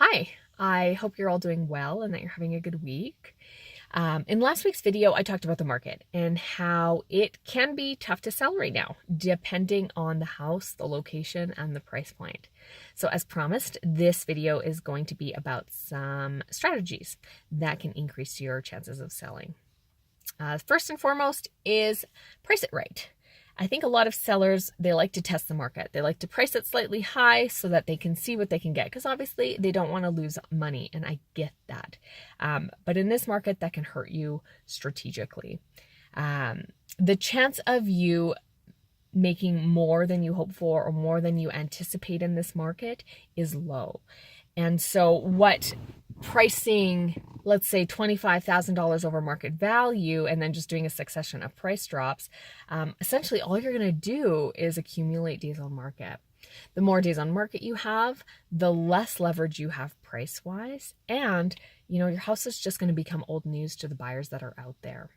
Hi, I hope you're all doing well and that you're having a good week. In last week's video, I talked about the market and how it can be tough to sell right now, depending on the house, the location, and the price point. So as promised, this video is going to be about some strategies that can increase your chances of selling. First and foremost is price it right. I think a lot of sellers, they like to test the market. They like to price it slightly high so that they can see what they can get, because obviously they don't want to lose money, and I get that. But in this market, that can hurt you strategically. The chance of you making more than you hope for or more than you anticipate in this market is low. And so what pricing, let's say $25,000 over market value, and then just doing a succession of price drops, essentially all you're going to do is accumulate days on market. The more days on market you have, the less leverage you have price wise, and your house is just going to become old news to the buyers that are out there.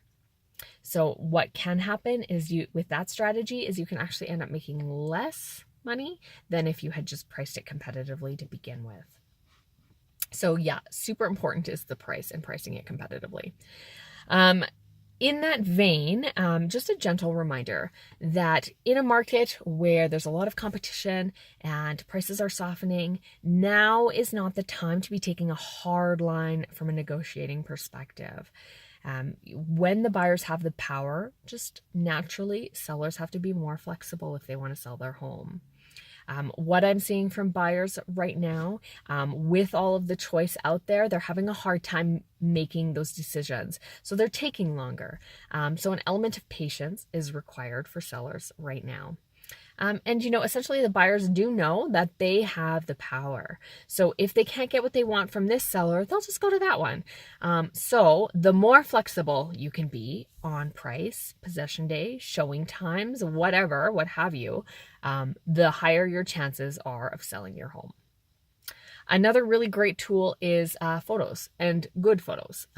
So what can happen is with that strategy is you can actually end up making less money than if you had just priced it competitively to begin with. So yeah, super important is the price and pricing it competitively. In that vein, just a gentle reminder that in a market where there's a lot of competition and prices are softening, now is not the time to be taking a hard line from a negotiating perspective. When the buyers have the power, just naturally, sellers have to be more flexible if they want to sell their home. What I'm seeing from buyers right now, with all of the choice out there, they're having a hard time making those decisions. So they're taking longer. So an element of patience is required for sellers right now. And essentially the buyers do know that they have the power. So if they can't get what they want from this seller, they'll just go to that one. So the more flexible you can be on price, possession day, showing times, whatever, what have you, the higher your chances are of selling your home. Another really great tool is photos, and good photos.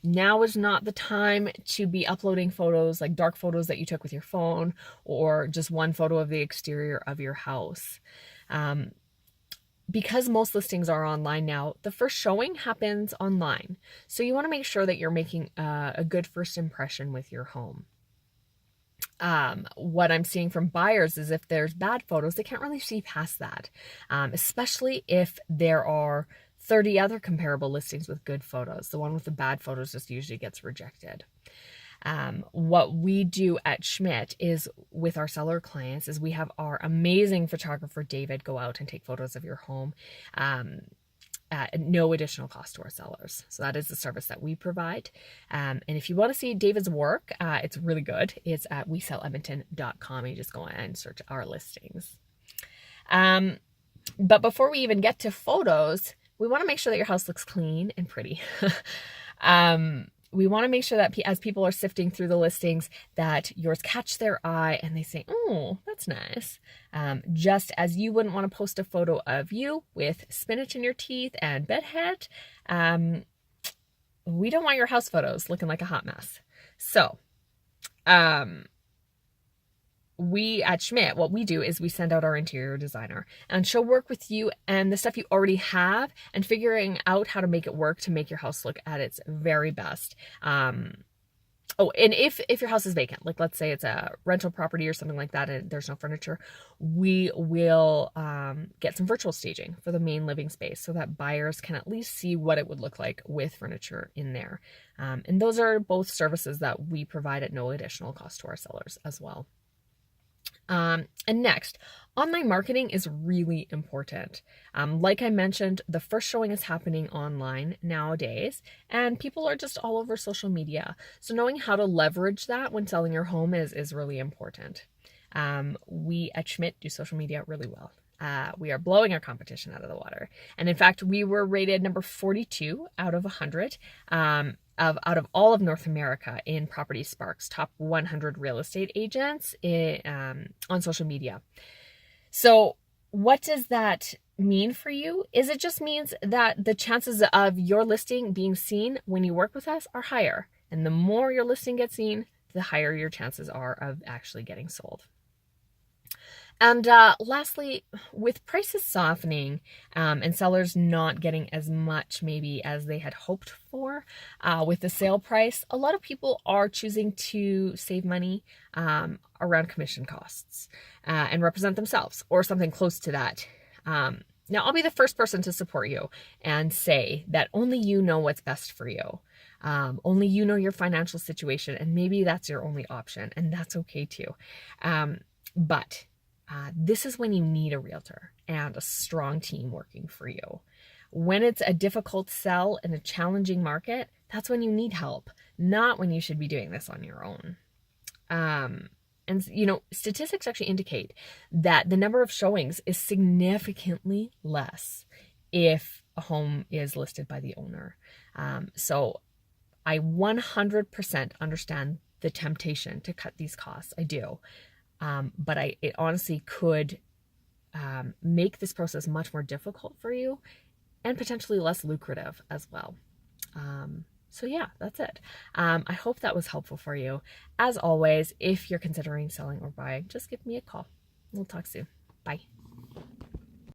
Now is not the time to be uploading photos, like dark photos that you took with your phone, or just one photo of the exterior of your house. Because most listings are online now, the first showing happens online. So you want to make sure that you're making a good first impression with your home. What I'm seeing from buyers is if there's bad photos, they can't really see past that, especially if there are 30 other comparable listings with good photos. The one with the bad photos just usually gets rejected. What we do at Schmidt is with our seller clients is we have our amazing photographer, David, go out and take photos of your home. At no additional cost to our sellers. So that is the service that we provide. And if you want to see David's work, it's really good. It's at weselledmonton.com. You just go and search our listings. But before we even get to photos, we want to make sure that your house looks clean and pretty. We want to make sure that as people are sifting through the listings, that yours catch their eye and they say, oh, that's nice. Just as you wouldn't want to post a photo of you with spinach in your teeth and bedhead, we don't want your house photos looking like a hot mess. So, we at Schmidt, what we do is we send out our interior designer and she'll work with you and the stuff you already have and figuring out how to make it work to make your house look at its very best. And if your house is vacant, like let's say it's a rental property or something like that and there's no furniture, we will get some virtual staging for the main living space so that buyers can at least see what it would look like with furniture in there. And those are both services that we provide at no additional cost to our sellers as well. And next, online marketing is really important. Like I mentioned, the first showing is happening online nowadays, and people are just all over social media. So knowing how to leverage that when selling your home is really important. We at Schmidt do social media really well. We are blowing our competition out of the water. And in fact, we were rated number 42 out of 100 out of all of North America in Property Sparks top 100 real estate agents on social media. So what does that mean for you? It just means that the chances of your listing being seen when you work with us are higher. And the more your listing gets seen, the higher your chances are of actually getting sold. And lastly, with prices softening and sellers not getting as much maybe as they had hoped for with the sale price, a lot of people are choosing to save money around commission costs and represent themselves or something close to that. Now, I'll be the first person to support you and say that only you know what's best for you. Only you know your financial situation, and maybe that's your only option, and that's okay too. But this is when you need a realtor and a strong team working for you. When it's a difficult sell in a challenging market, that's when you need help, not when you should be doing this on your own. And statistics actually indicate that the number of showings is significantly less if a home is listed by the owner. So I 100% understand the temptation to cut these costs. I do. But it honestly could make this process much more difficult for you and potentially less lucrative as well. So yeah, that's it. I hope that was helpful for you. As always, if you're considering selling or buying, just give me a call. We'll talk soon. Bye.